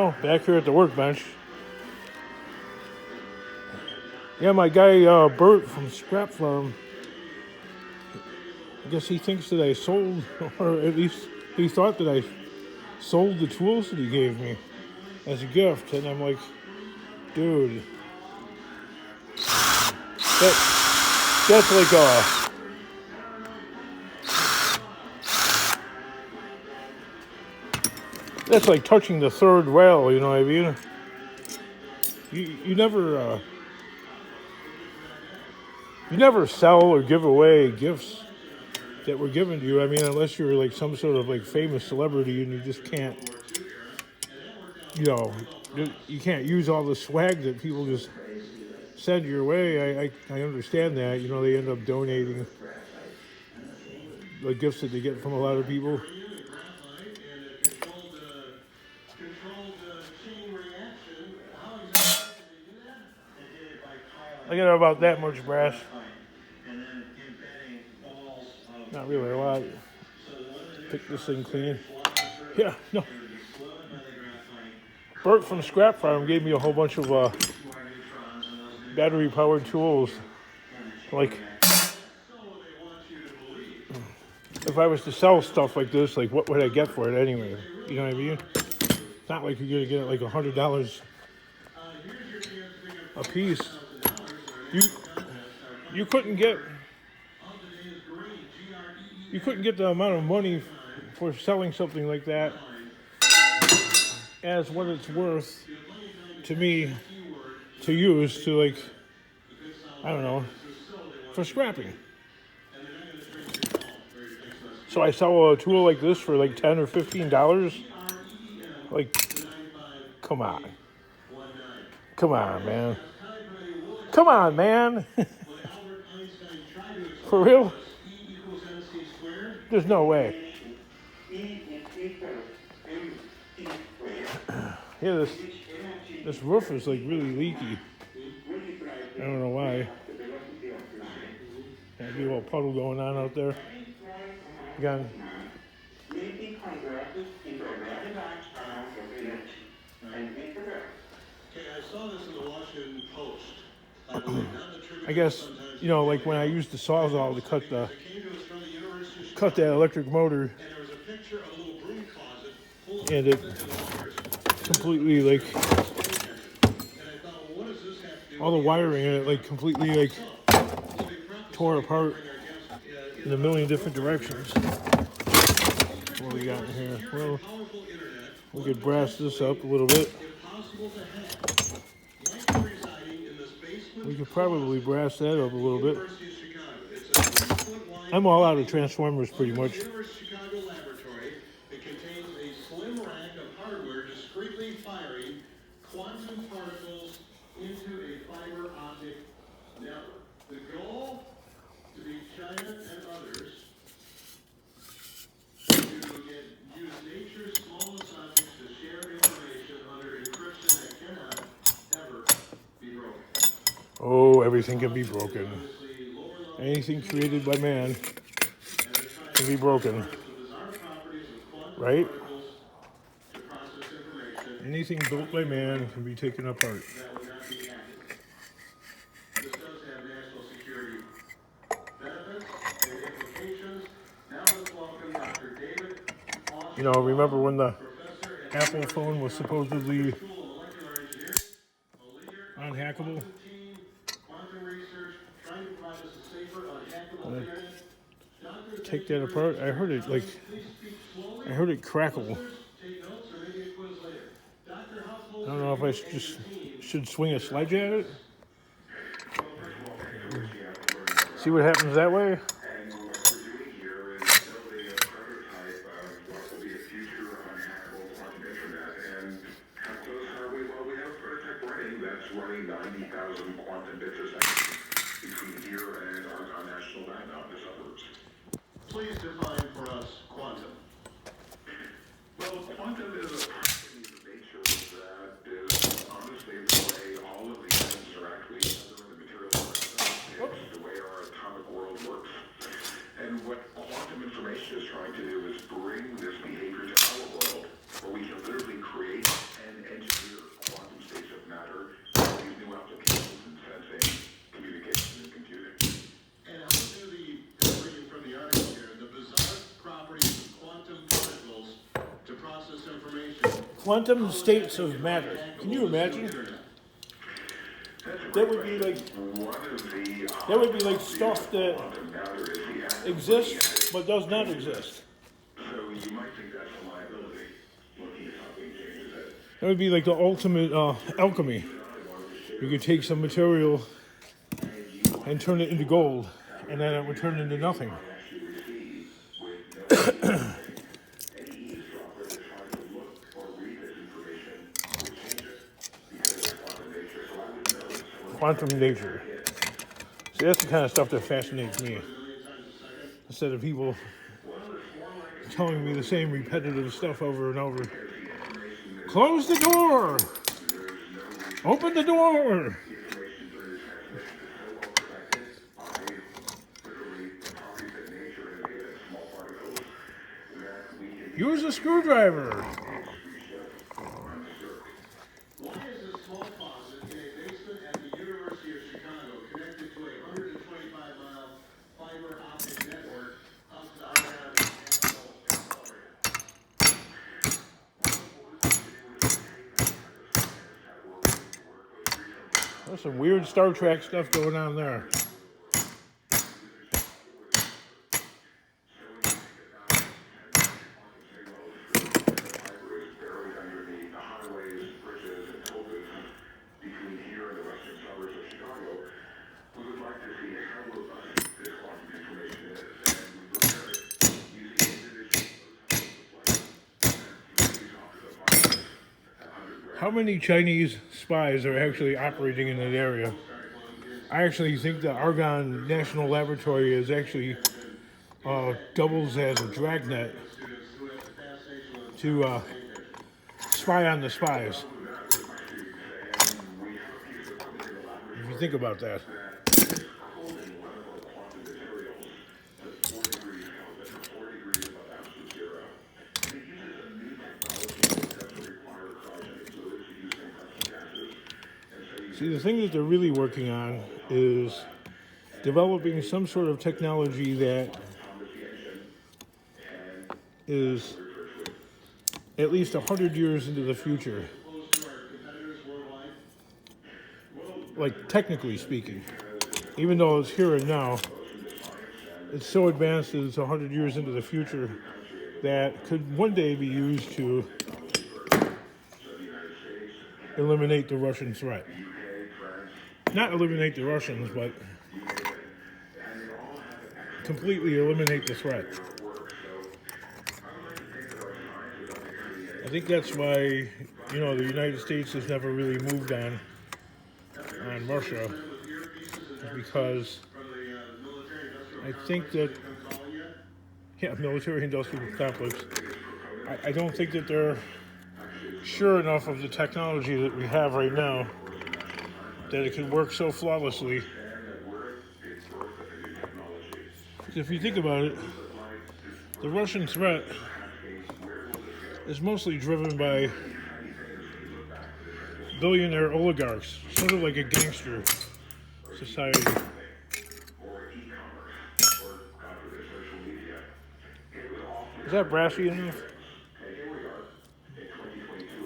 Oh, back here at the workbench. Yeah, my guy Bert from Scrap Farm. I guess he thinks that I sold, or at least he thought that I sold the tools that he gave me as a gift, and I'm like, dude, that's like that's like touching the third rail. You know what I mean? You never sell or give away gifts that were given to you. I mean, unless you're like some sort of like famous celebrity and you just can't, you know, you can't use all the swag that people just send your way. I understand that. You know, they end up donating the gifts that they get from a lot of people. I got about that much brass. Not really a lot. Pick this thing clean. Yeah, no. Bert from Scrap Farm gave me a whole bunch of battery-powered tools. Like, if I was to sell stuff like this, like, what would I get for it anyway? You know what I mean? It's not like you're going to get like $100 a piece. You couldn't get the amount of money for selling something like that as what it's worth to me to use to, like, I don't know, for scrapping. So I sell a tool like this for like $10 or $15. Like, come on, man. Come on, man. For real? There's no way. Yeah, this roof is like really leaky. I don't know why. There'd be a little puddle going on out there. Again. Okay, I saw this in the Washington Post. I guess, you know, like when I used the Sawzall to cut that electric motor, and it completely, like, all the wiring in it, like, completely, like, tore apart in a million different directions. What do we got in here? Well, we could brass this up a little bit. We could probably brass that up a little bit. I'm all out of transformers pretty much. It contains a slim rack of hardware discreetly firing quantum particles into a fiber optic network. The goal, to be China and others to use nature's smallest objects to share information under encryption that cannot ever be broken. Oh, everything can be broken. Anything created by man can be broken. Right? Anything built by man can be taken apart. You know, remember when the Apple phone was supposedly unhackable? Take that apart. I heard it crackle. I don't know if I should swing a sledge at it. See what happens that way. Running 90,000 quantum bits a second between here and Argonne National Lab out in the suburbs. Please define for us quantum. Well, quantum is a property of nature that is honestly the way all of the atoms interact with each other in the material world. It's the way our atomic world works. And what quantum information is trying to do is bring this behavior to our world, where we can literally create and quantum states of matter. Can you imagine? That would be like stuff that exists but does not exist. So you might think that's a liability. Looking at something changes it. That would be like the ultimate alchemy. You could take some material and turn it into gold, and then it would turn into nothing. Quantum nature. See, that's the kind of stuff that fascinates me. Instead of people telling me the same repetitive stuff over and over. Close the door! Open the door! Use a screwdriver! There's some weird Star Trek stuff going on there. How many Chinese spies are actually operating in that area? I actually think the Argonne National Laboratory is actually doubles as a dragnet to spy on the spies. If you think about that. See, the thing that they're really working on is developing some sort of technology that is at least 100 years into the future. Like, technically speaking. Even though it's here and now, it's so advanced that it's 100 years into the future that could one day be used to eliminate the Russian threat. Not eliminate the Russians, but completely eliminate the threat. I think that's why, the United States has never really moved on Russia, because I think that, military-industrial complex, I don't think that they're sure enough of the technology that we have right now that it can work so flawlessly. If you think about it, the Russian threat is mostly driven by billionaire oligarchs, sort of like a gangster society. Is that brassy enough?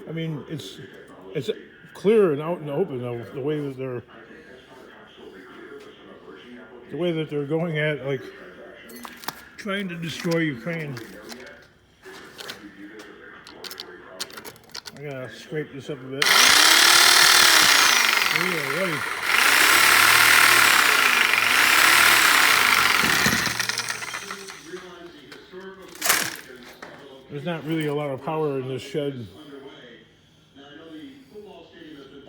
I mean, it's clear and out and open the way that they're going at, like, trying to destroy Ukraine. I gotta scrape this up a bit. Alright. There's not really a lot of power in this shed.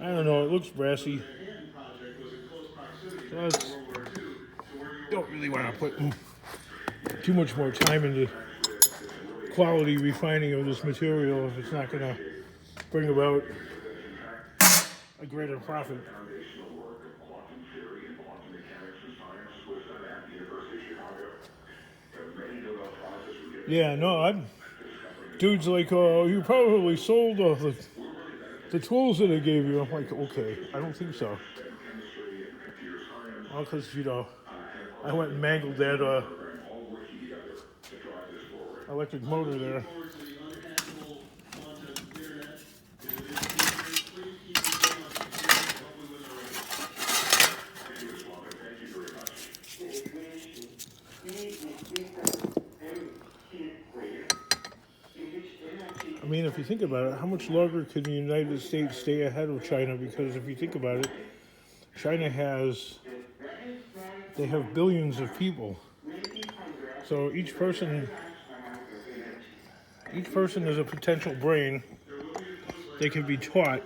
I don't know, it looks brassy. So don't really want to put too much more time into quality refining of this material if it's not going to bring about a greater profit. Yeah, no, dude's like, you probably sold the tools that I gave you. I'm like, okay, I don't think so. Well, because, I went and mangled that electric motor there. mean, if you think about it, how much longer can the United States stay ahead of China? Because if you think about it, China they have billions of people. So each person is a potential brain. They can be taught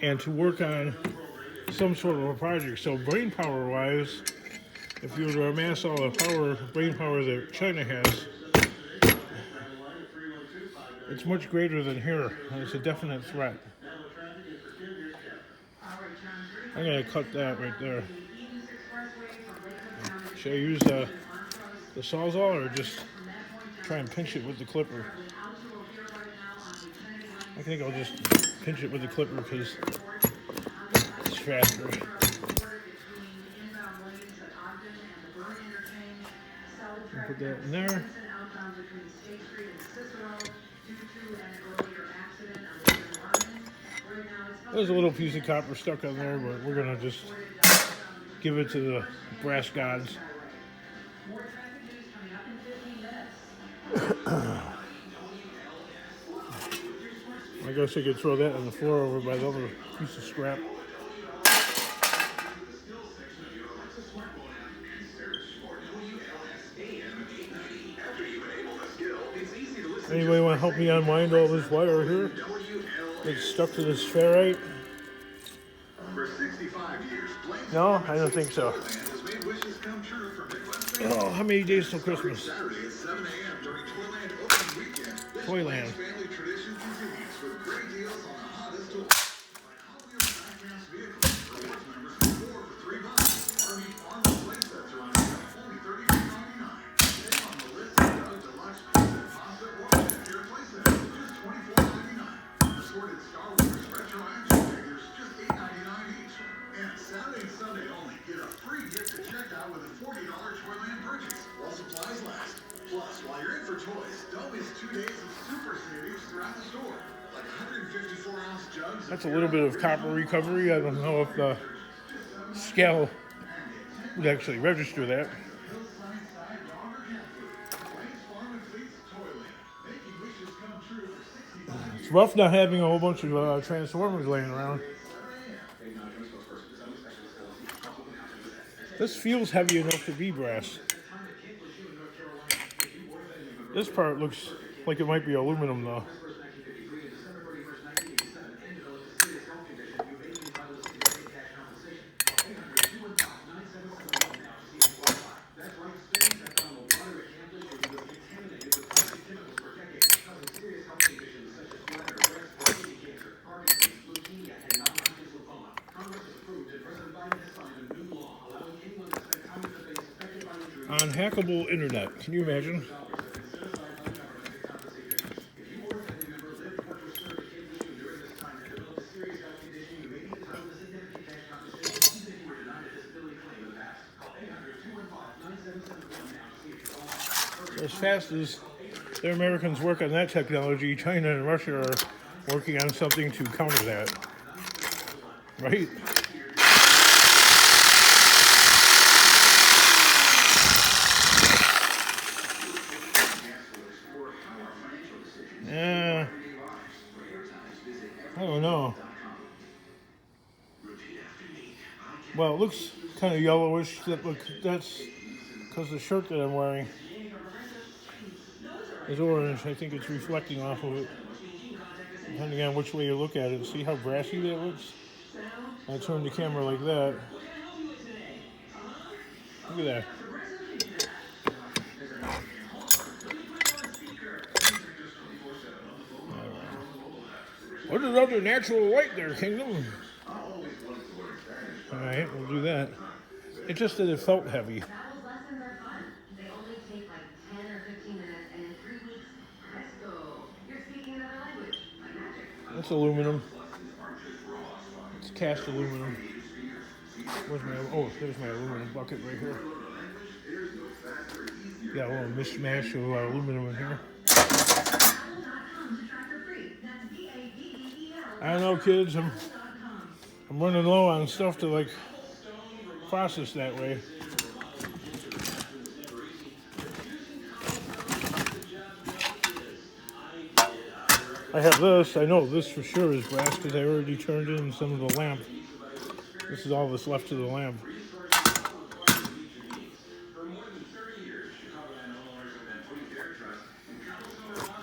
and to work on some sort of a project. So brain power wise, if you were to amass all the brain power that China has, it's much greater than here, and it's a definite threat. I'm going to cut that right there. Should I use the Sawzall or just try and pinch it with the clipper? I think I'll just pinch it with the clipper because it's faster. I'll put that in there. There's a little piece of copper stuck on there, but we're going to just give it to the brass gods. I guess I could throw that on the floor over by the other piece of scrap. Anybody want to help me unwind all this wire here? It's stuck to this ferrite. No, I don't think so. Oh, how many days till Christmas? Toyland. That's a little bit of copper recovery. I don't know if the scale would actually register that. It's rough not having a whole bunch of transformers laying around. This feels heavy enough to be brass. This part looks like it might be aluminum though. Unhackable internet. Can you imagine? As fast as the Americans work on that technology, China and Russia are working on something to counter that. Right? I don't know. Well, it looks kind of yellowish. That's because the shirt that I'm wearing is orange. I think it's reflecting off of it, depending on which way you look at it. See how brassy that looks? I turn the camera like that. Look at that. What is other natural white there, Kingdom? Alright, we'll do that. It's just that it felt heavy. That's aluminum. It's cast aluminum. Where's my, oh, there's my aluminum bucket right here. Got a little mishmash of aluminum in here. I don't know, kids. I'm running low on stuff to like process that way. I have this. I know this for sure is brass because I already turned in some of the lamp. This is all that's left of the lamp.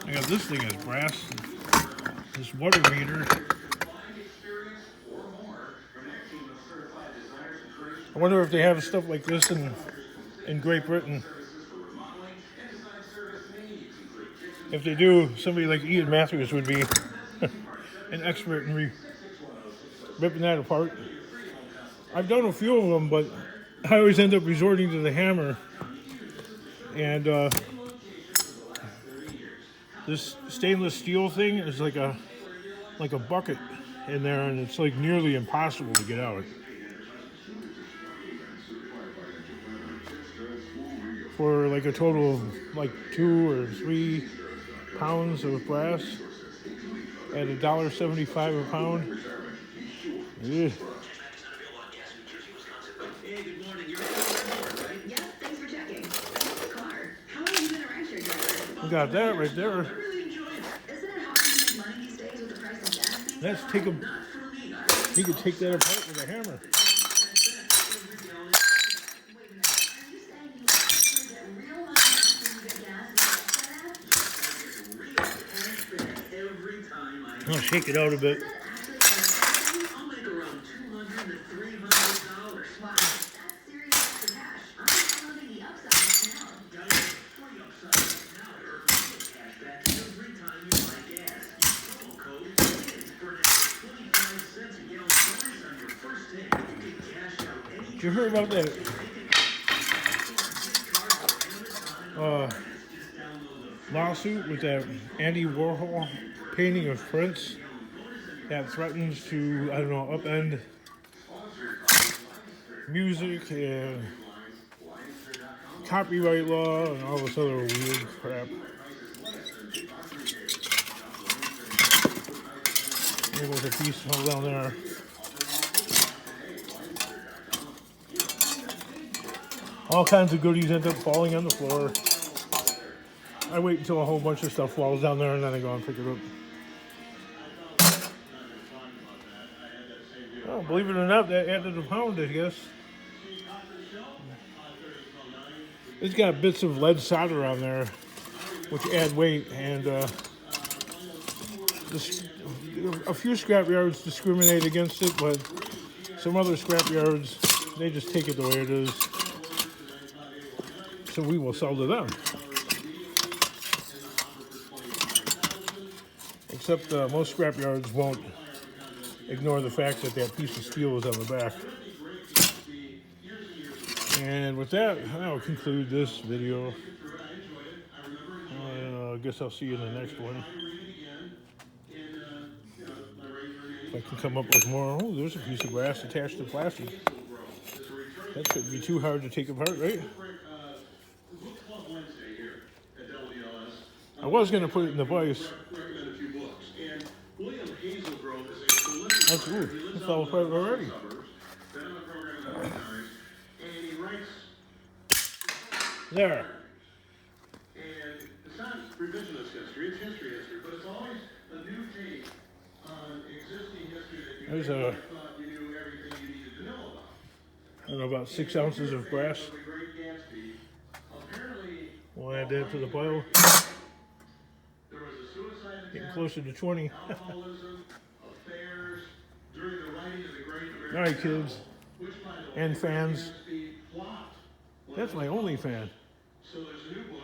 I got this thing as brass. This water meter. I wonder if they have stuff like this in Great Britain. If they do, somebody like Ian Matthews would be an expert in ripping that apart. I've done a few of them, but I always end up resorting to the hammer. And this stainless steel thing is like a bucket in there, and it's like nearly impossible to get out. For like a total of like 2 or 3 pounds of brass at $1.75 a pound. Yeah. Hey, good morning. You're right? Yeah, thanks for checking. Car. How long have you been a rideshare driver? We got that right there. I really enjoy it. Isn't it hard to make money these days with the price of gas? Let's take a. You could take that apart with a hammer. Wait a minute. Are you saying you actually get real money when you get gas and real cash back every time I I'll shake it out a bit. I'll make around $200 to $300. Wow, that's serious extra cash. I'm counting the upside now. Got it. Free upside now. Cash back every time you buy gas. Promo code KIDS for an extra 25 cents a gallon bonus on your first tank. You can cash out any. Did you hear about that lawsuit with that Andy Warhol painting of Prince that threatens to, I don't know, upend music and copyright law and all this other weird crap? There goes a piece all down there. All kinds of goodies end up falling on the floor. I wait until a whole bunch of stuff falls down there and then I go and pick it up. Oh, believe it or not, that added a pound, I guess. It's got bits of lead solder on there, which add weight, and a few scrap yards discriminate against it, but some other scrap yards, they just take it the way it is. So we will sell to them. Except most scrap yards won't ignore the fact that that piece of steel is on the back. And with that, I'll conclude this video. I guess I'll see you in the next one. If I can come up with more. Oh, there's a piece of brass attached to plastic. That shouldn't be too hard to take apart, right? I was going to put it in the vise. Ooh, it fell apart already. There. And it's not revisionist history, it's history, but it's always a new take on existing history that you thought you knew everything you needed to know about. I don't know, about 6 ounces of brass. Apparently, We'll add that to the pile. there was a suicide Getting attempt, closer to 20. alcoholism, affairs, during the writing of the Great American All right, kids which, by the way, and fans. flopped. That's my only fan. So there's a new book.